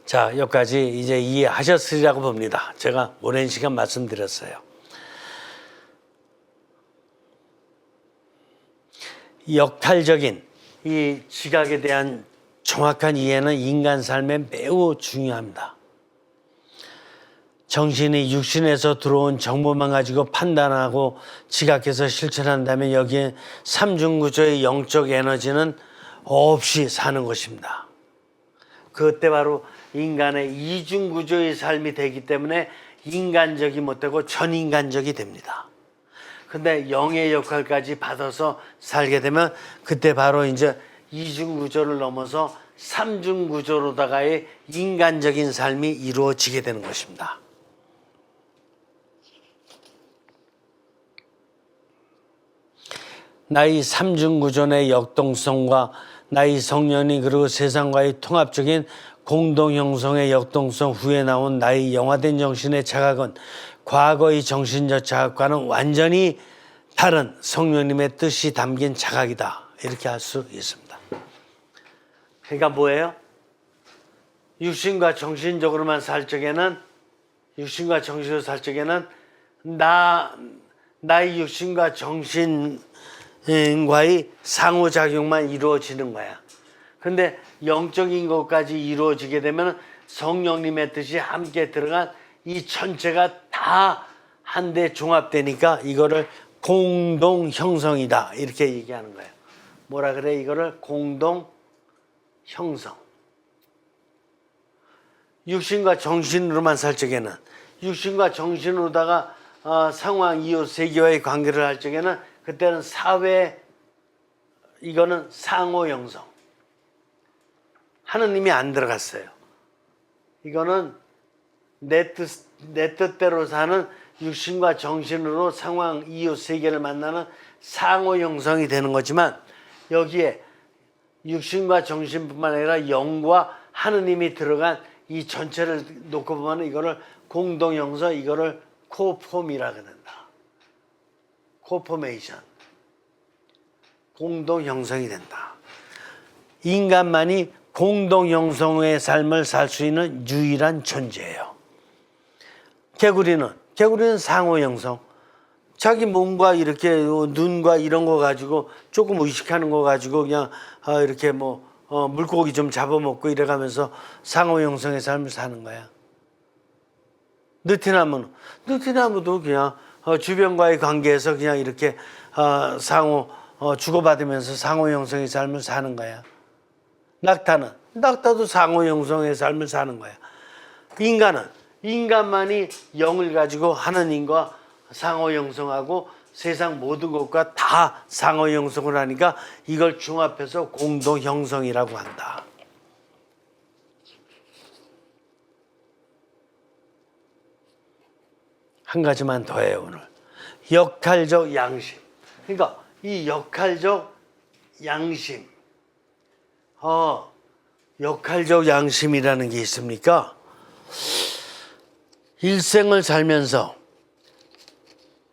자, 여기까지 이제 이해하셨으리라고 봅니다. 제가 오랜 시간 말씀드렸어요. 역할적인 이 지각에 대한 정확한 이해는 인간 삶에 매우 중요합니다. 정신이 육신에서 들어온 정보만 가지고 판단하고 지각해서 실천한다면 여기에 삼중구조의 영적 에너지는 없이 사는 것입니다. 그때 바로 인간의 이중구조의 삶이 되기 때문에 인간적이 못되고 전인간적이 됩니다. 근데 영의 역할까지 받아서 살게 되면 그때 바로 이제 이중구조를 넘어서 삼중구조로다가의 인간적인 삶이 이루어지게 되는 것입니다. 나의 삼중구조 의 역동성과 나의 성령이 그리고 세상과의 통합적인 공동형성의 역동성 후에 나온 나의 영화된 정신의 자각은 과거의 정신적 자각과는 완전히 다른 성령님의 뜻이 담긴 자각이다. 이렇게 할 수 있습니다. 그러니까 뭐예요? 육신과 정신적으로만 살 적에는 나의 육신과 정신과의 상호작용만 이루어지는 거야. 근데 영적인 것까지 이루어지게 되면 성령님의 뜻이 함께 들어간 이 전체가 다 한데 종합되니까 이거를 공동 형성이다 이렇게 얘기하는 거예요. 뭐라 그래? 이거를 공동 형성. 육신과 정신으로만 살 적에는, 육신과 정신으로다가 상황, 이웃, 세계와의 관계를 할 적에는 그때는 사회, 이거는 상호 형성. 하느님이 안 들어갔어요. 이거는 내 뜻대로 사는 육신과 정신으로 상황, 이웃, 세계를 만나는 상호 형성이 되는 거지만, 여기에 육신과 정신뿐만 아니라 영과 하느님이 들어간 이 전체를 놓고 보면 이거를 공동 형성, 이거를 코폼이라 그런다. 코포메이션. 공동 형성이 된다. 인간만이 공동 형성의 삶을 살 수 있는 유일한 존재예요. 개구리는 상호 형성. 자기 몸과 이렇게 눈과 이런 거 가지고 조금 의식하는 거 가지고 그냥 이렇게 물고기 좀 잡아먹고 이래가면서 상호 형성의 삶을 사는 거야. 느티나무도 그냥 주변과의 관계에서 그냥 이렇게 상호 주고받으면서 상호 형성의 삶을 사는 거야. 낙타도 상호 형성의 삶을 사는 거야. 인간만이 영을 가지고 하느님과 상호 형성하고 세상 모든 것과 다 상호 형성을 하니까 이걸 종합해서 공동 형성이라고 한다. 한 가지만 더 해요, 오늘. 역할적 양심. 그러니까 이 역할적 양심. 역할적 양심이라는 게 있습니까? 일생을 살면서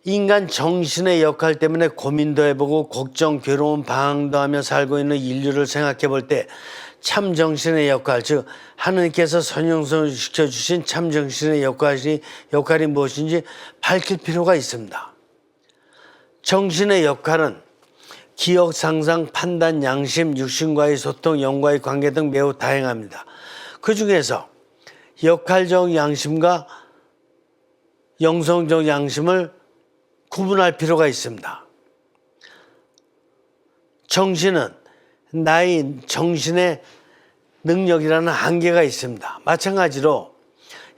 인간 정신의 역할 때문에 고민도 해보고 걱정, 괴로움, 방황도 하며 살고 있는 인류를 생각해 볼 때 참 정신의 역할, 즉 하느님께서 선형성시켜 주신 참 정신의 역할이 무엇인지 밝힐 필요가 있습니다. 정신의 역할은 기억, 상상, 판단, 양심, 육신과의 소통, 영과의 관계 등 매우 다양합니다. 그 중에서 역할적 양심과 영성적 양심을 구분할 필요가 있습니다. 정신은 나의 정신의 능력이라는 한계가 있습니다. 마찬가지로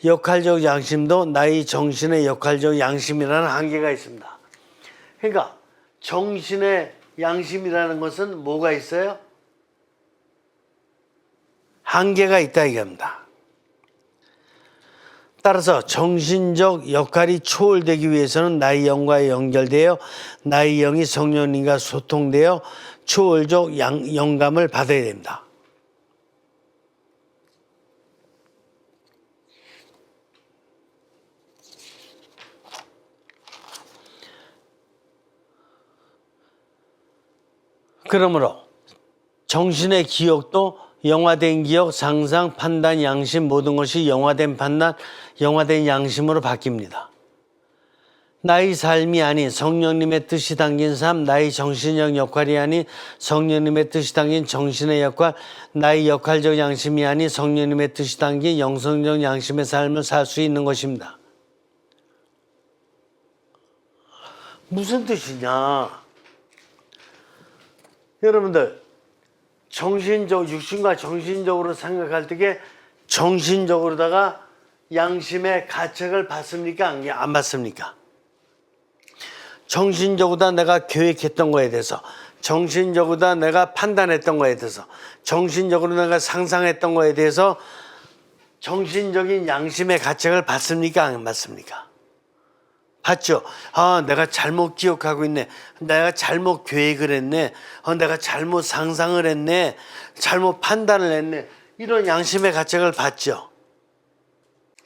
역할적 양심도 나의 정신의 역할적 양심이라는 한계가 있습니다. 그러니까 정신의 양심이라는 것은 뭐가 있어요? 한계가 있다 이겁니다. 따라서 정신적 역할이 초월되기 위해서는 나의 영과 연결되어 나의 영이 성령님과 소통되어 초월적 영감을 받아야 됩니다. 그러므로 정신의 기억도 영화된 기억, 상상, 판단, 양심 모든 것이 영화된 판단, 영화된 양심으로 바뀝니다. 나의 삶이 아닌 성령님의 뜻이 담긴 삶, 나의 정신적 역할이 아닌 성령님의 뜻이 담긴 정신의 역할, 나의 역할적 양심이 아닌 성령님의 뜻이 담긴 영성적 양심의 삶을 살 수 있는 것입니다. 무슨 뜻이냐? 여러분들 육신과 정신적으로 생각할 때에 정신적으로다가 양심의 가책을 받습니까? 안 받습니까? 정신적으로 내가 계획했던 거에 대해서, 정신적으로 내가 판단했던 거에 대해서, 정신적으로 내가 상상했던 거에 대해서 정신적인 양심의 가책을 받습니까? 안 받습니까? 받죠. 내가 잘못 기억하고 있네. 내가 잘못 계획을 했네. 내가 잘못 상상을 했네. 잘못 판단을 했네. 이런 양심의 가책을 받죠.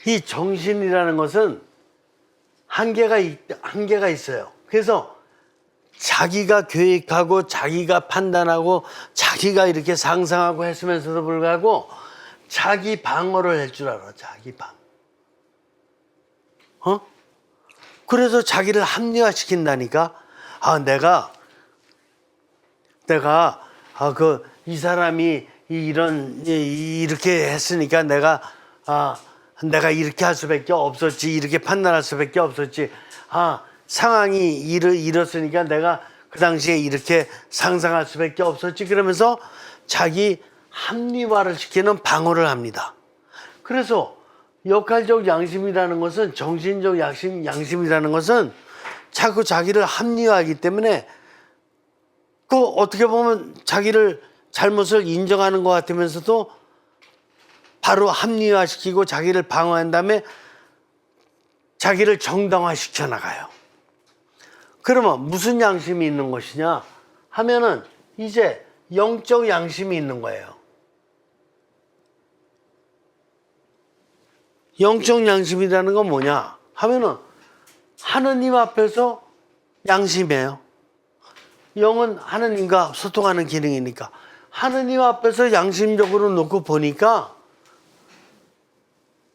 이 정신이라는 것은 한계가 있어요. 그래서 자기가 계획하고 자기가 판단하고 자기가 이렇게 상상하고 했으면서도 불구하고 자기 방어를 할 줄 알아. 자기 방어. 그래서 자기를 합리화시킨다니까. 내가 이 사람이 이렇게 했으니까 내가 이렇게 할 수밖에 없었지, 이렇게 판단할 수밖에 없었지, 상황이 이렇으니까 내가 그 당시에 이렇게 상상할 수밖에 없었지, 그러면서 자기 합리화를 시키는 방어를 합니다. 그래서 역할적 양심이라는 것은, 정신적 양심이라는 것은 자꾸 자기를 합리화하기 때문에 어떻게 보면 자기를 잘못을 인정하는 것 같으면서도 바로 합리화시키고 자기를 방어한 다음에 자기를 정당화시켜 나가요. 그러면 무슨 양심이 있는 것이냐 하면은 이제 영적 양심이 있는 거예요. 영적 양심이라는 건 뭐냐 하면은 하느님 앞에서 양심이에요. 영은 하느님과 소통하는 기능이니까 하느님 앞에서 양심적으로 놓고 보니까,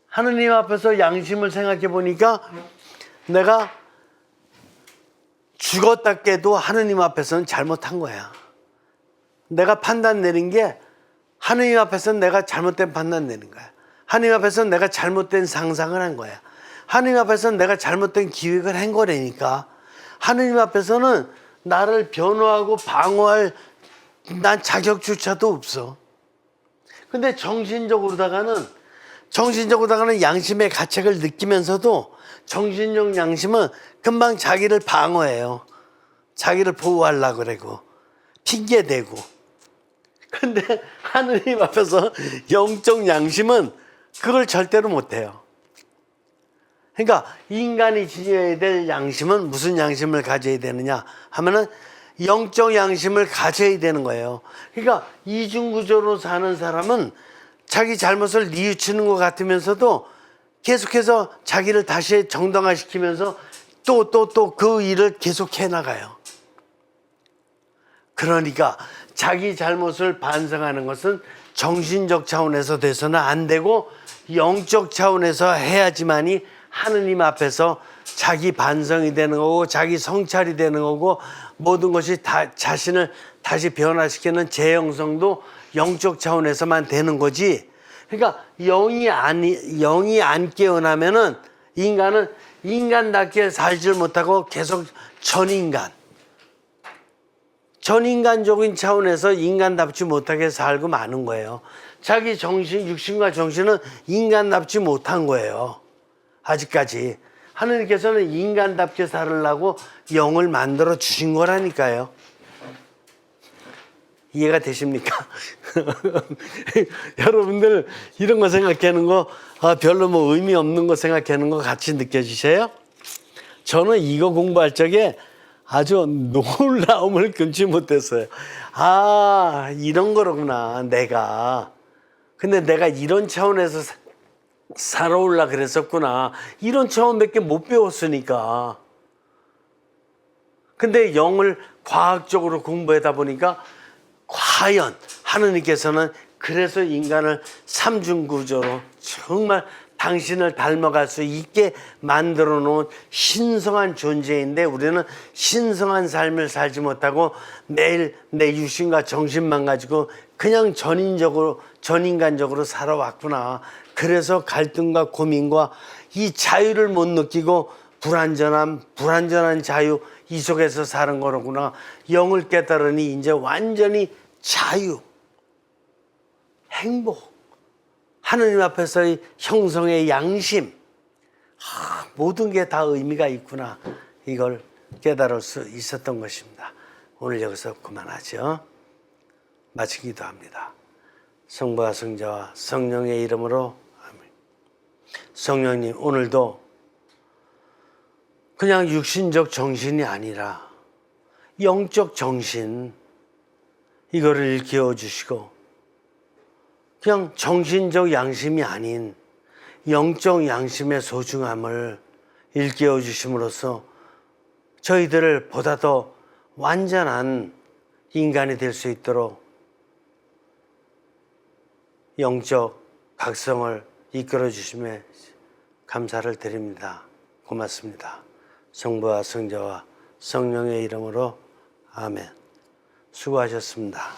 하느님 앞에서 양심을 생각해 보니까 내가 죽었다 깨도 하느님 앞에서는 잘못한 거야. 내가 판단 내린 게 하느님 앞에서는 내가 잘못된 판단 내린 거야. 하느님 앞에서는 내가 잘못된 상상을 한 거야. 하느님 앞에서는 내가 잘못된 기획을 한 거라니까. 하느님 앞에서는 나를 변호하고 방어할 난 자격조차도 없어. 근데 정신적으로다가는 양심의 가책을 느끼면서도 정신적 양심은 금방 자기를 방어해요. 자기를 보호하려고 그러고 핑계대고. 근데 하느님 앞에서 영적 양심은 그걸 절대로 못해요. 그러니까 인간이 지녀야 될 양심은 무슨 양심을 가져야 되느냐 하면은 영적 양심을 가져야 되는 거예요. 그러니까 이중구조로 사는 사람은 자기 잘못을 뉘우치는 것 같으면서도 계속해서 자기를 다시 정당화시키면서 또 그 일을 계속 해나가요. 그러니까 자기 잘못을 반성하는 것은 정신적 차원에서 돼서는 안 되고 영적 차원에서 해야지만이 하느님 앞에서 자기 반성이 되는 거고 자기 성찰이 되는 거고 모든 것이 다 자신을 다시 변화시키는 재형성도 영적 차원에서만 되는 거지. 그러니까 영이 안 깨어나면은 인간은 인간답게 살지를 못하고 계속 전인간적인 차원에서 인간답지 못하게 살고 마는 거예요. 자기 육신과 정신은 인간답지 못한 거예요. 아직까지. 하느님께서는 인간답게 살으려고 영을 만들어 주신 거라니까요. 이해가 되십니까? 여러분들 이런 거 생각하는 거 별로 뭐 의미 없는 거 생각하는 거 같이 느껴지세요? 저는 이거 공부할 적에 아주 놀라움을 금치 못했어요. 이런 거로구나 내가. 근데 내가 이런 차원에서 살아올라 그랬었구나. 이런 차원밖에 못 배웠으니까. 근데 영을 과학적으로 공부하다 보니까 과연 하느님께서는 그래서 인간을 삼중구조로 정말 당신을 닮아갈 수 있게 만들어 놓은 신성한 존재인데 우리는 신성한 삶을 살지 못하고 매일 내 육신과 정신만 가지고 그냥 전인간적으로 살아왔구나. 그래서 갈등과 고민과 이 자유를 못 느끼고 불완전한 자유 이 속에서 사는 거로구나. 영을 깨달으니 이제 완전히 자유, 행복, 하느님 앞에서의 형성의 양심, 모든 게 다 의미가 있구나. 이걸 깨달을 수 있었던 것입니다. 오늘 여기서 그만하죠. 마치 기도합니다. 성부와 성자와 성령의 이름으로 아멘. 성령님, 오늘도 그냥 육신적 정신이 아니라 영적 정신, 이거를 일깨워 주시고 그냥 정신적 양심이 아닌 영적 양심의 소중함을 일깨워 주심으로써 저희들을 보다 더 완전한 인간이 될 수 있도록 영적 각성을 이끌어 주심에 감사를 드립니다. 고맙습니다. 성부와 성자와 성령의 이름으로 아멘. 수고하셨습니다.